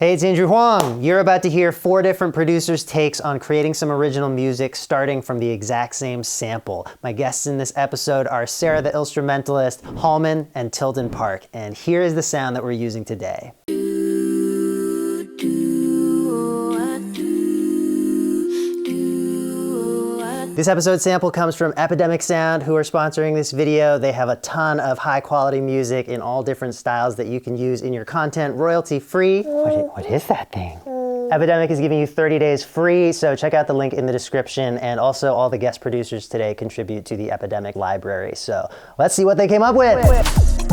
Hey, it's Andrew Huang. You're about to hear 4 different producers' takes on creating some original music starting from the exact same sample. My guests in this episode are Sarah the Llstrumentalist, Hallman, and Tilden Parc. And here is the sound that we're using today. This episode's sample comes from Epidemic Sound, who are sponsoring this video. They have a ton of high quality music in all different styles that you can use in your content royalty free. What is that thing? Epidemic is giving you 30 days free, so check out the link in the description. And also all the guest producers today contribute to the Epidemic library. So let's see what they came up with.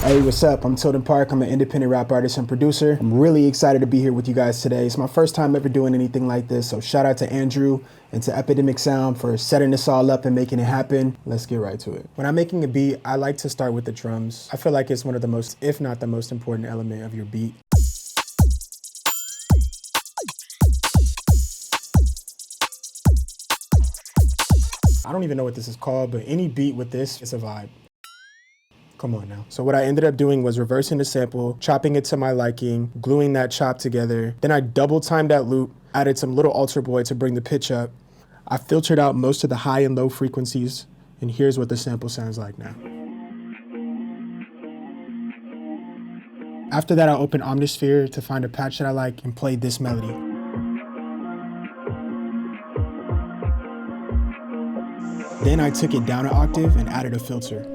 Hey, what's up? I'm Tilden Parc. I'm an independent rap artist and producer. I'm really excited to be here with you guys today. It's my first time ever doing anything like this, so shout out to Andrew and to Epidemic Sound for setting this all up and making it happen. Let's get right to it. When I'm making a beat, I like to start with the drums. I feel like it's one of the most, if not the most important element of your beat. I don't even know what this is called, but any beat with this is a vibe. Come on now. So what I ended up doing was reversing the sample, chopping it to my liking, gluing that chop together. Then I double timed that loop, added some little alter boy to bring the pitch up. I filtered out most of the high and low frequencies, and here's what the sample sounds like now. After that, I opened Omnisphere to find a patch that I like and played this melody. Then I took it down an octave and added a filter.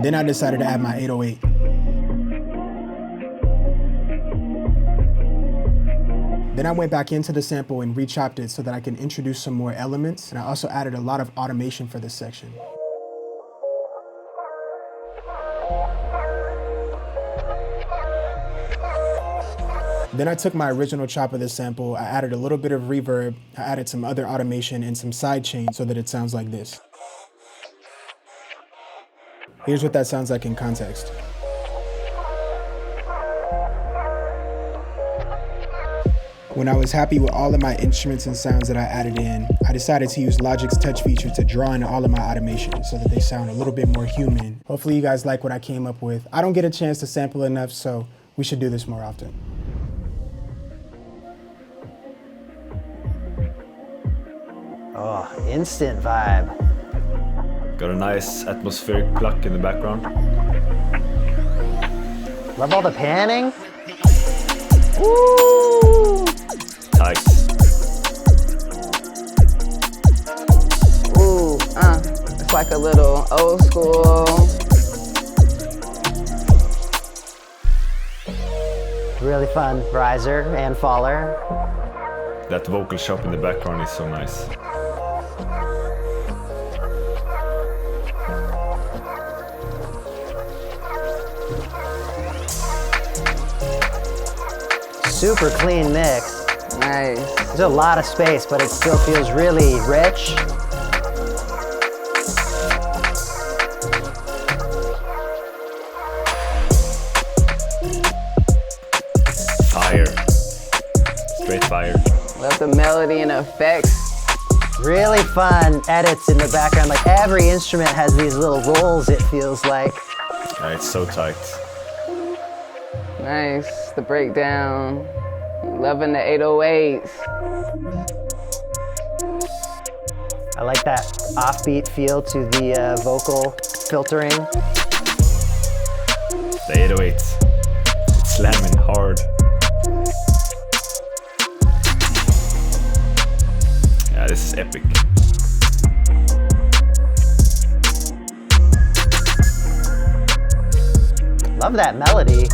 Then I decided to add my 808. Then I went back into the sample and re-chopped it so that I can introduce some more elements, and I also added a lot of automation for this section. Then I took my original chop of this sample, I added a little bit of reverb, I added some other automation and some sidechain so that it sounds like this. Here's what that sounds like in context. When I was happy with all of my instruments and sounds that I added in, I decided to use Logic's touch feature to draw in all of my automation so that they sound a little bit more human. Hopefully you guys like what I came up with. I don't get a chance to sample enough, so we should do this more often. Oh, instant vibe. Got a nice atmospheric pluck in the background. Love all the panning. Woo! Tight. Ooh, it's like a little old school. Really fun riser and faller. That vocal chop in the background is so nice. Super clean mix. Nice. There's a lot of space, but it still feels really rich. Fire. Straight fire. Love the melody and effects. Really fun edits in the background. Like every instrument has these little rolls, it feels like. It's so tight. Nice, the breakdown. Loving the 808s. I like that offbeat feel to the vocal filtering. The 808s. It's slamming hard. Yeah, this is epic. Love that melody.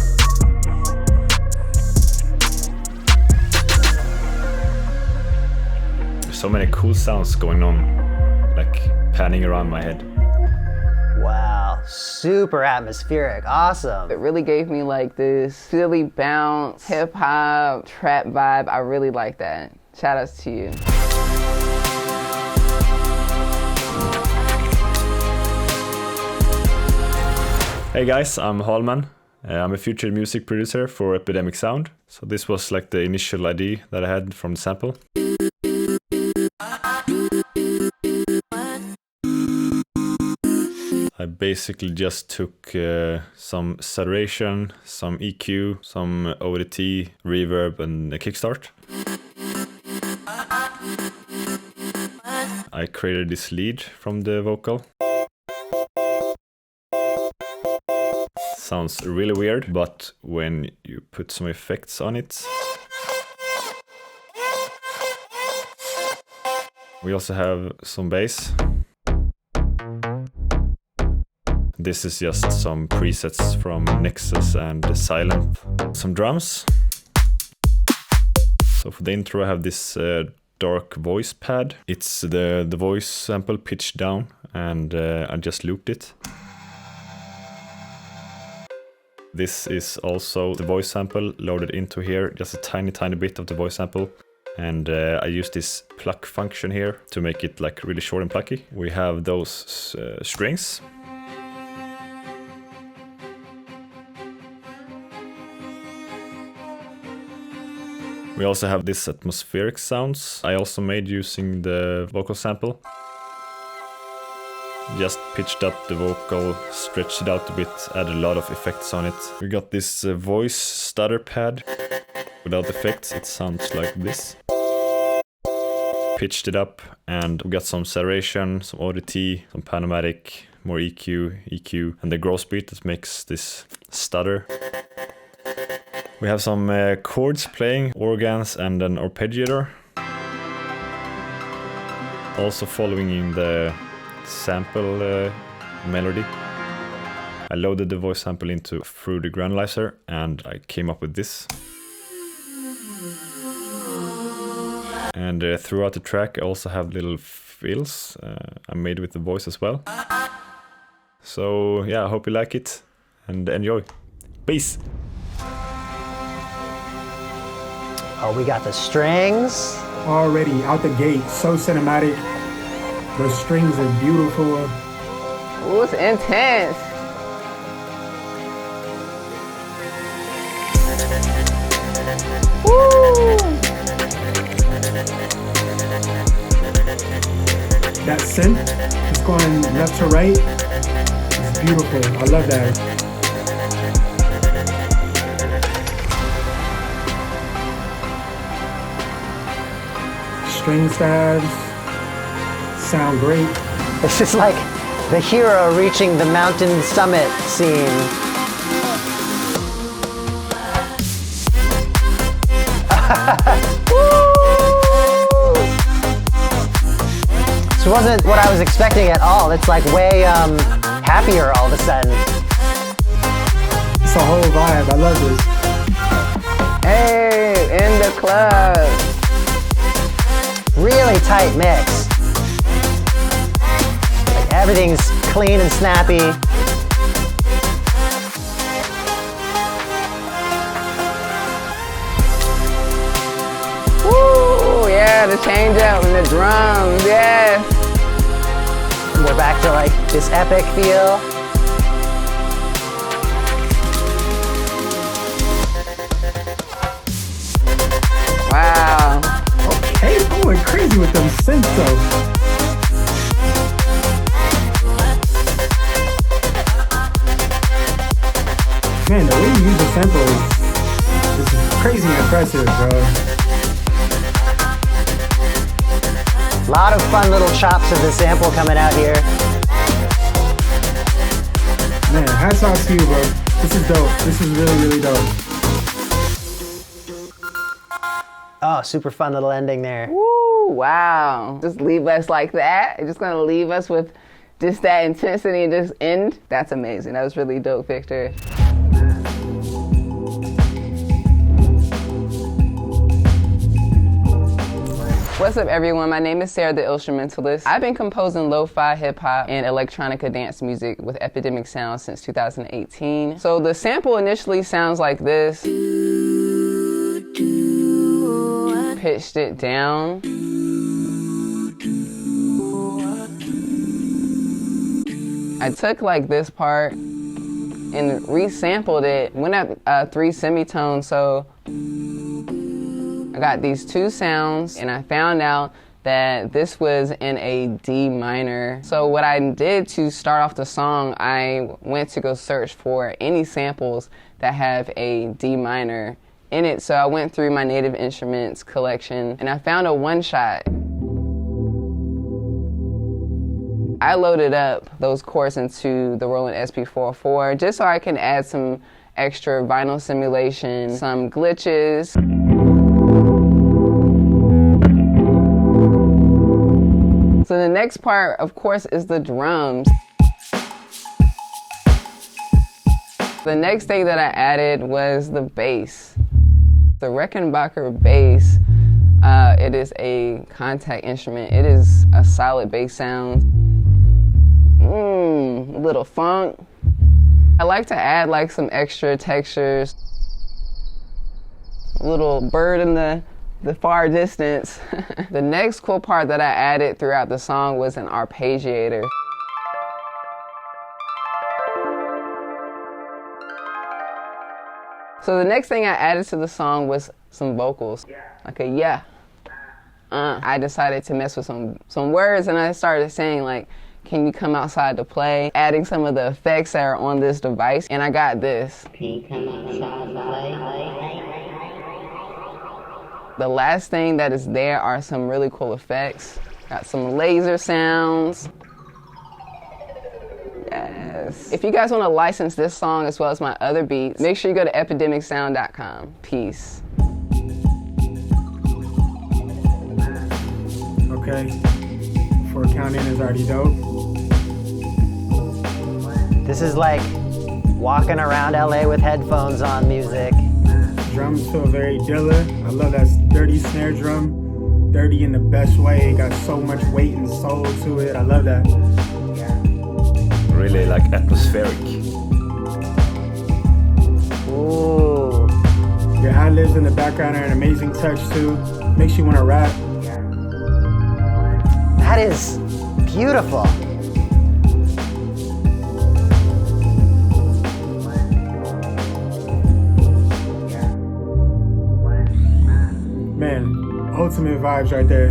So many cool sounds going on, like panning around my head. Wow, super atmospheric, awesome. It really gave me like this Philly bounce, hip hop, trap vibe. I really like that. Shout outs to you. Hey guys, I'm Hallman. I'm a future music producer for Epidemic Sound. So this was like the initial idea that I had from the sample. I basically just took some saturation, some EQ, some ODT, reverb, and a kickstart. I created this lead from the vocal. Sounds really weird, but when you put some effects on it. We also have some bass. This is just some presets from Nexus and Silent. Some drums. So for the intro I have this dark voice pad. It's the voice sample pitched down, and I just looped it. This is also the voice sample loaded into here, just a tiny bit of the voice sample. And I use this pluck function here to make it like really short and plucky. We have those strings. We also have this atmospheric sounds I also made using the vocal sample. Just pitched up the vocal, stretched it out a bit, added a lot of effects on it. We got this voice stutter pad. Without effects, it sounds like this. Pitched it up, and we got some saturation, some ODT, some panomatic, more EQ, and the gross beat that makes this stutter. We have some chords playing, organs, and an arpeggiator. Also following in the sample melody. I loaded the voice sample into through the granulizer, and I came up with this. And throughout the track I also have little fills I made with the voice as well. So yeah, I hope you like it and enjoy. Peace! Oh, we got the strings. Already out the gate, so cinematic. The strings are beautiful. Ooh, it's intense. Woo! That synth is going left to right. It's beautiful. I love that. String stabs sound great. This is like the hero reaching the mountain summit scene. This wasn't what I was expecting at all. It's like way happier all of a sudden. It's a whole vibe. I love this. Hey, in the club. Really tight mix. Like everything's clean and snappy. Woo, yeah, the change up and the drums, yes. We're back to like this epic feel. Wow. Okay, going crazy with them synths though. Man, the way you use the samples is crazy impressive, bro. A lot of fun little chops of the sample coming out here. Man, hats off to you, bro. This is dope. This is really dope. Oh, super fun little ending there. Woo, wow. Just leave us like that. You're just gonna leave us with just that intensity and just end. That's amazing. That was really dope, Victor. What's up, everyone? My name is Sarah, the llstrumentalist. I've been composing lo-fi, hip-hop, and electronica dance music with Epidemic Sound since 2018. So the sample initially sounds like this. Pitched it down. I took like this part and resampled it, went up 3 semitones, so I got these 2 sounds, and I found out that this was in a D minor. So what I did to start off the song, I went to go search for any samples that have a D minor in it. So I went through my Native Instruments collection and I found a one-shot. I loaded up those chords into the Roland SP404 just so I can add some extra vinyl simulation, some glitches. So the next part, of course, is the drums. The next thing that I added was the bass. The Rickenbacker bass, it is a contact instrument. It is a solid bass sound. A little funk. I like to add like some extra textures. A little bird in the far distance. The next cool part that I added throughout the song was an arpeggiator. So the next thing I added to the song was some vocals, like a yeah. I decided to mess with some words and I started saying like, can you come outside to play? Adding some of the effects that are on this device, and I got this. Can you come outside to play? The last thing that is there are some really cool effects. Got some laser sounds. Yes. If you guys want to license this song as well as my other beats, make sure you go to epidemicsound.com. Peace. Okay, 4 counting is already dope. This is like walking around LA with headphones on music. Drums feel very Dilla. I love that dirty snare drum. Dirty in the best way. It got so much weight and soul to it. I love that. Really like atmospheric. Ooh. Your ad-libs in the background are an amazing touch too. Makes you want to rap. That is beautiful. Man, ultimate vibes right there.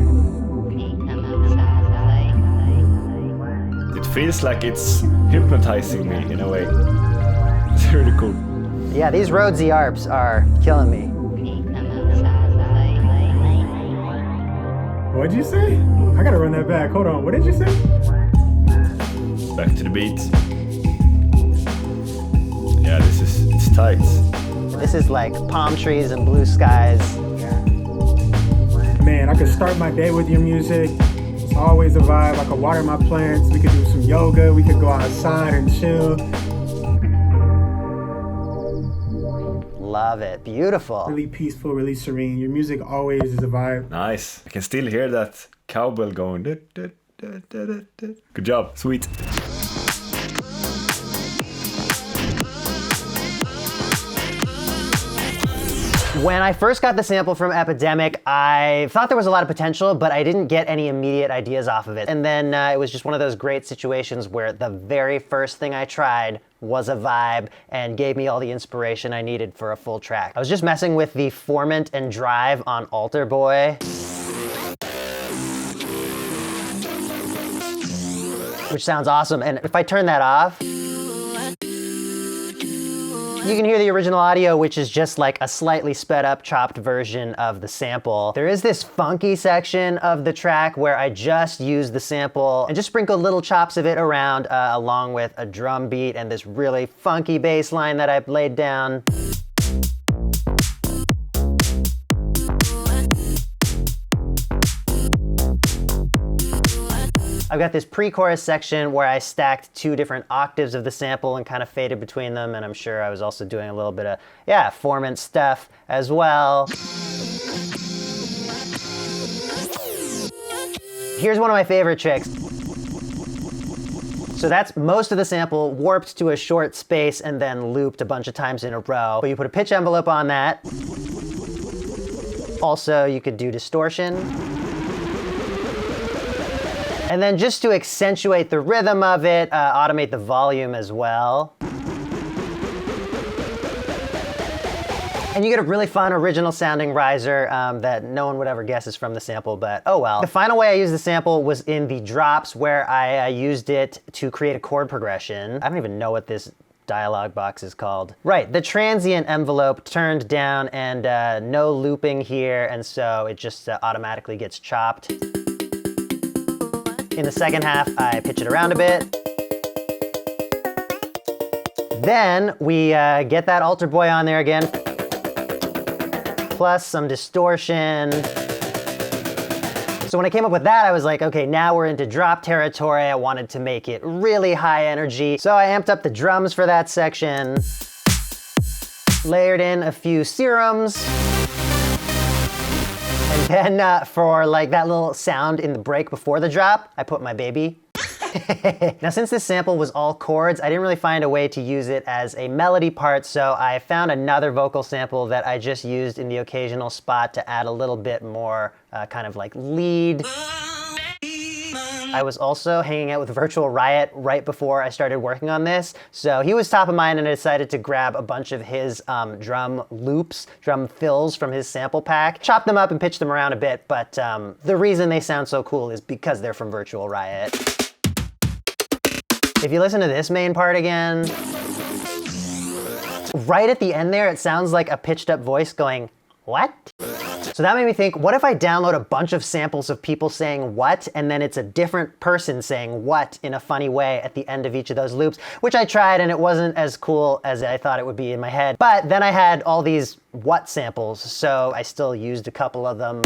It feels like it's hypnotizing me in a way. It's really cool. Yeah, these Rhodesy arps are killing me. What'd you say? I gotta run that back. Hold on, what did you say? Back to the beat. Yeah, it's tight. This is like palm trees and blue skies. Man, I could start my day with your music. It's always a vibe. I could water my plants. We could do some yoga. We could go outside and chill. Love it. Beautiful. Really peaceful, really serene. Your music always is a vibe. Nice. I can still hear that cowbell going. Good job. Sweet. When I first got the sample from Epidemic, I thought there was a lot of potential, but I didn't get any immediate ideas off of it. And then it was just one of those great situations where the very first thing I tried was a vibe and gave me all the inspiration I needed for a full track. I was just messing with the formant and drive on Altar Boy, which sounds awesome. And if I turn that off, you can hear the original audio, which is just like a slightly sped up, chopped version of the sample. There is this funky section of the track where I just use the sample and just sprinkle little chops of it around along with a drum beat and this really funky bass line that I've laid down. I've got this pre-chorus section where I stacked 2 different octaves of the sample and kind of faded between them, and I'm sure I was also doing a little bit of, formant stuff as well. Here's one of my favorite tricks. So that's most of the sample warped to a short space and then looped a bunch of times in a row. But you put a pitch envelope on that. Also, you could do distortion. And then just to accentuate the rhythm of it, automate the volume as well. And you get a really fun, original sounding riser that no one would ever guess is from the sample, but oh well. The final way I used the sample was in the drops, where I used it to create a chord progression. I don't even know what this dialog box is called. Right, the transient envelope turned down and no looping here, and so it just automatically gets chopped. In the second half, I pitch it around a bit. Then we get that altar boy on there again, plus some distortion. So when I came up with that, I was like, okay, now we're into drop territory. I wanted to make it really high energy. So I amped up the drums for that section, layered in a few serums, and then for like that little sound in the break before the drop, I put my baby. Now, since this sample was all chords, I didn't really find a way to use it as a melody part, so I found another vocal sample that I just used in the occasional spot to add a little bit more kind of like lead. I was also hanging out with Virtual Riot right before I started working on this, so he was top of mind and I decided to grab a bunch of his drum loops, drum fills from his sample pack, chop them up and pitch them around a bit, but the reason they sound so cool is because they're from Virtual Riot. If you listen to this main part again, right at the end there, it sounds like a pitched up voice going, "What?" So that made me think, what if I download a bunch of samples of people saying what, and then it's a different person saying what in a funny way at the end of each of those loops, which I tried and it wasn't as cool as I thought it would be in my head. But then I had all these what samples, so I still used a couple of them.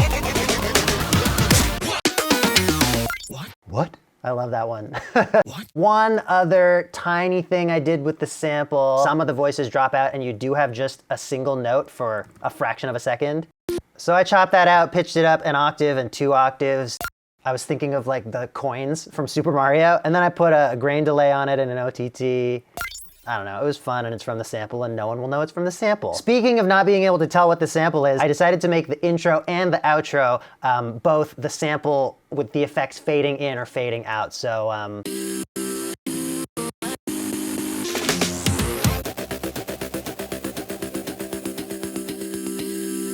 What? I love that one. What? One other tiny thing I did with the sample, some of the voices drop out and you do have just a single note for a fraction of a second. So I chopped that out, pitched it up an octave and 2 octaves. I was thinking of like the coins from Super Mario, and then I put a grain delay on it and an OTT. I don't know, it was fun and it's from the sample and no one will know it's from the sample. Speaking of not being able to tell what the sample is, I decided to make the intro and the outro both the sample with the effects fading in or fading out. So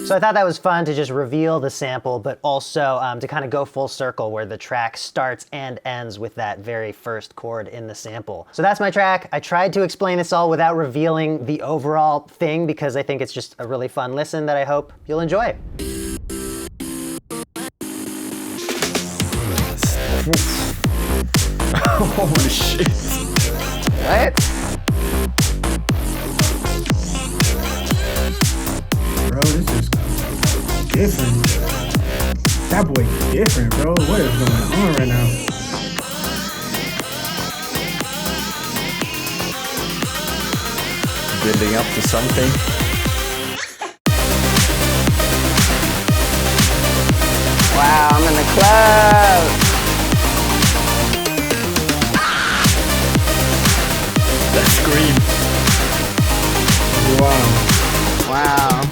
So I thought that was fun to just reveal the sample, but also to kind of go full circle where the track starts and ends with that very first chord in the sample. So that's my track. I tried to explain this all without revealing the overall thing because I think it's just a really fun listen that I hope you'll enjoy. Holy shit. What? Bro, this is different. That boy different, bro. What is going on right now? Building up to something. Wow, I'm in the club. That scream. Wow. Wow.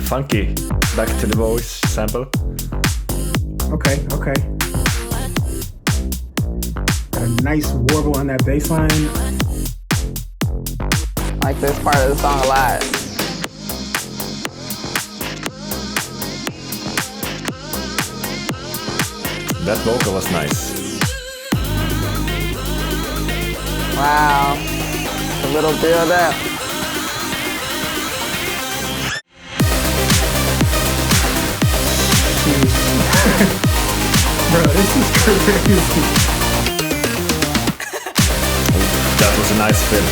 Funky. Back to the voice sample. Okay, okay. Got a nice warble on that bass line. I like this part of the song a lot. That vocal was nice. Wow. A little build up. Bro, this is crazy. That was a nice fit.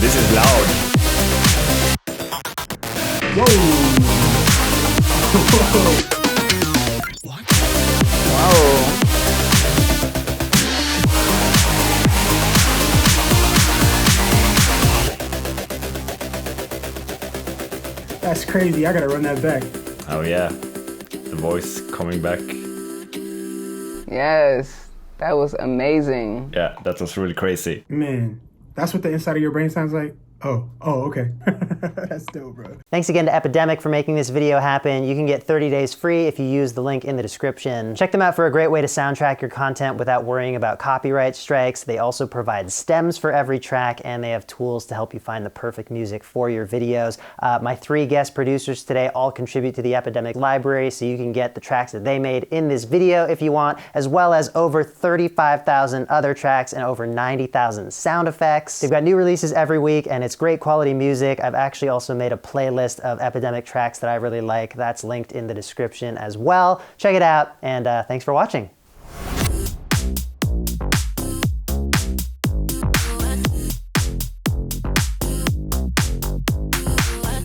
This is loud. Whoa. Whoa. That's crazy. I gotta run that back. Oh yeah. The voice coming back. Yes. That was amazing. Yeah, that was really crazy. Man, that's what the inside of your brain sounds like? Oh, okay. That's dope, bro. Thanks again to Epidemic for making this video happen. You can get 30 days free if you use the link in the description. Check them out for a great way to soundtrack your content without worrying about copyright strikes. They also provide stems for every track, and they have tools to help you find the perfect music for your videos. My 3 guest producers today all contribute to the Epidemic library, so you can get the tracks that they made in this video if you want, as well as over 35,000 other tracks and over 90,000 sound effects. They've got new releases every week, and it's great quality music. I've actually also made a playlist of Epidemic tracks that I really like. That's linked in the description as well. Check it out, and thanks for watching.